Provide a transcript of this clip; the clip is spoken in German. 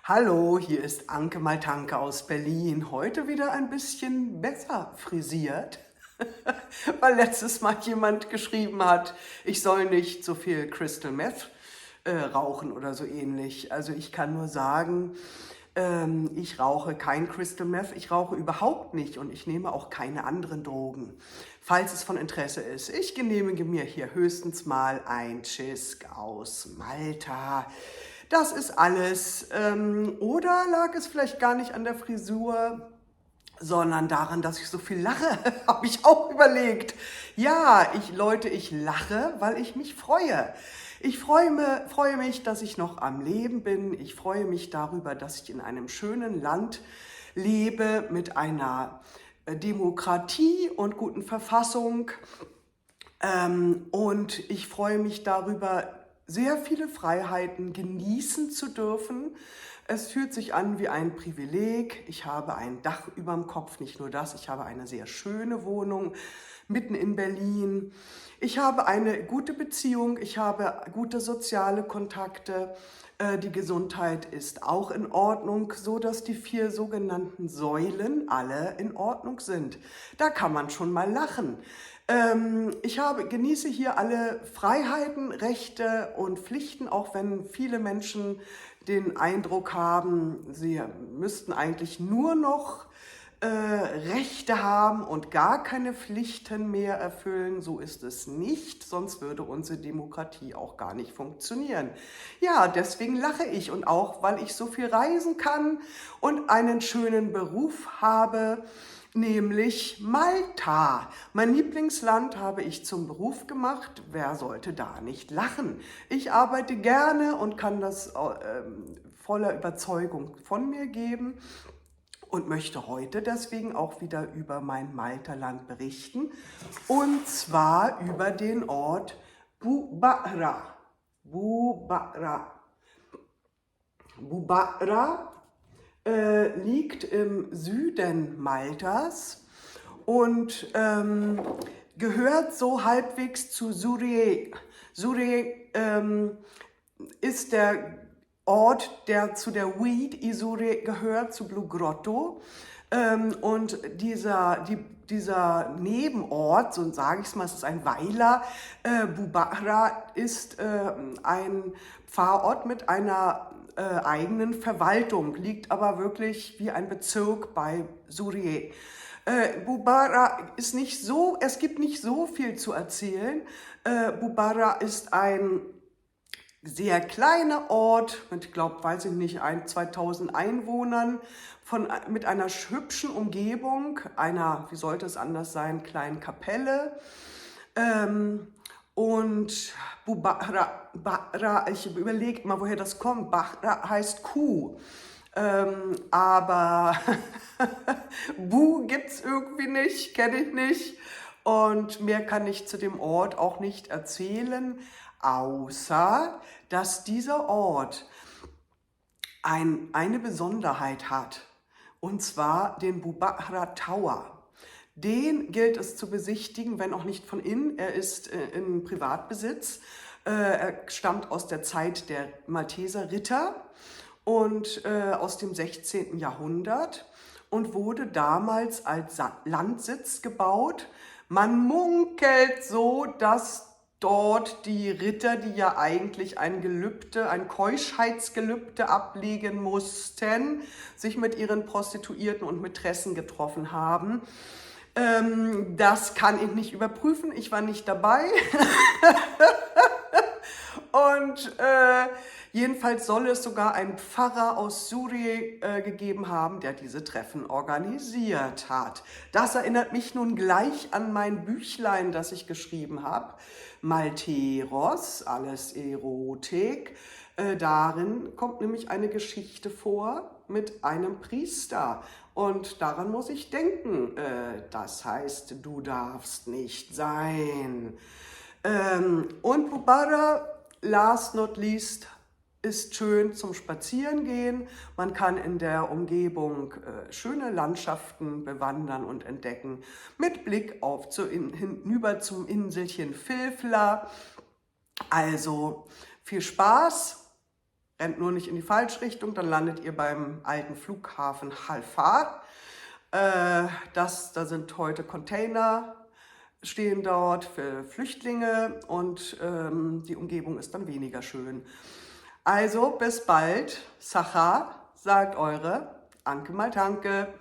Hallo, hier ist Anke Maltanke aus Berlin. Heute wieder ein bisschen besser frisiert, weil letztes Mal jemand geschrieben hat, ich soll nicht so viel Crystal Meth rauchen oder so ähnlich. Also ich kann nur sagen, ich rauche kein Crystal Meth, ich rauche überhaupt nicht und ich nehme auch keine anderen Drogen, falls es von Interesse ist. Ich genehmige mir hier höchstens mal ein Tschüsk aus Malta. Das ist alles. Oder lag es vielleicht gar nicht an der Frisur, sondern daran, dass ich so viel lache, habe ich auch überlegt. Ja, Leute, ich lache, weil ich mich freue. Ich freue mich, dass ich noch am Leben bin. Ich freue mich darüber, dass ich in einem schönen Land lebe mit einer Demokratie und guten Verfassung. Und ich freue mich darüber, sehr viele Freiheiten genießen zu dürfen. Es fühlt sich an wie ein Privileg. Ich habe ein Dach über dem Kopf, nicht nur das, ich habe eine sehr schöne Wohnung mitten in Berlin. Ich habe eine gute Beziehung, ich habe gute soziale Kontakte. Die Gesundheit ist auch in Ordnung, so dass die 4 sogenannten Säulen alle in Ordnung sind. Da kann man schon mal lachen. Genieße hier alle Freiheiten, Rechte und Pflichten, auch wenn viele Menschen den Eindruck haben, sie müssten eigentlich nur noch Rechte haben und gar keine Pflichten mehr erfüllen. So ist es nicht, sonst würde unsere Demokratie auch gar nicht funktionieren. Ja, deswegen lache ich und auch, weil ich so viel reisen kann und einen schönen Beruf habe, nämlich Malta. Mein Lieblingsland habe ich zum Beruf gemacht. Wer sollte da nicht lachen? Ich arbeite gerne und kann das voller Überzeugung von mir geben und möchte heute deswegen auch wieder über mein Malterland berichten. Und zwar über den Ort Bubara. Bubara. Bubara liegt im Süden Maltas und gehört so halbwegs zu Surrey. Surrey ist der Ort, der zu der Weed Isure gehört, zu Blue Grotto. Und dieser Nebenort, so sage ich es mal, es ist ein Weiler, Bubara ist ein Pfarrort mit einer eigenen Verwaltung, liegt aber wirklich wie ein Bezirk bei Surrey. Bubara ist nicht so, es gibt nicht so viel zu erzählen. Bubara ist ein sehr kleiner Ort mit, weiß ich nicht, 2000 Einwohnern, mit einer hübschen Umgebung, einer, wie sollte es anders sein, kleinen Kapelle. Und Bahra, ich überlege mal, woher das kommt. Bahra heißt Kuh. Aber Bu gibt es irgendwie nicht, kenne ich nicht. Und mehr kann ich zu dem Ort auch nicht erzählen, außer dass dieser Ort eine Besonderheit hat, und zwar den Bubara Tower. Den gilt es zu besichtigen, wenn auch nicht von innen. Er ist in Privatbesitz. Er stammt aus der Zeit der Malteser Ritter und aus dem 16. Jahrhundert und wurde damals als Landsitz gebaut. Man munkelt so, dass dort die Ritter, die ja eigentlich ein Keuschheitsgelübde ablegen mussten, sich mit ihren Prostituierten und Mätressen getroffen haben. Das kann ich nicht überprüfen, ich war nicht dabei. Und jedenfalls soll es sogar einen Pfarrer aus Surrey gegeben haben, der diese Treffen organisiert hat. Das erinnert mich nun gleich an mein Büchlein, das ich geschrieben habe, Malteros, alles Erotik. Darin kommt nämlich eine Geschichte vor mit einem Priester. Und daran muss ich denken. Das heißt, du darfst nicht sein. Und Bubara, last not least, ist schön zum Spazierengehen. Man kann in der Umgebung schöne Landschaften bewandern und entdecken, mit Blick hinüber zum Inselchen Filfla. Also viel Spaß rennt nur nicht in die Falschrichtung, dann landet ihr beim alten Flughafen Halfa. Da sind heute Container, stehen dort für Flüchtlinge und die Umgebung ist dann weniger schön. Also bis bald, Sacha, sagt eure Anke Maltanke.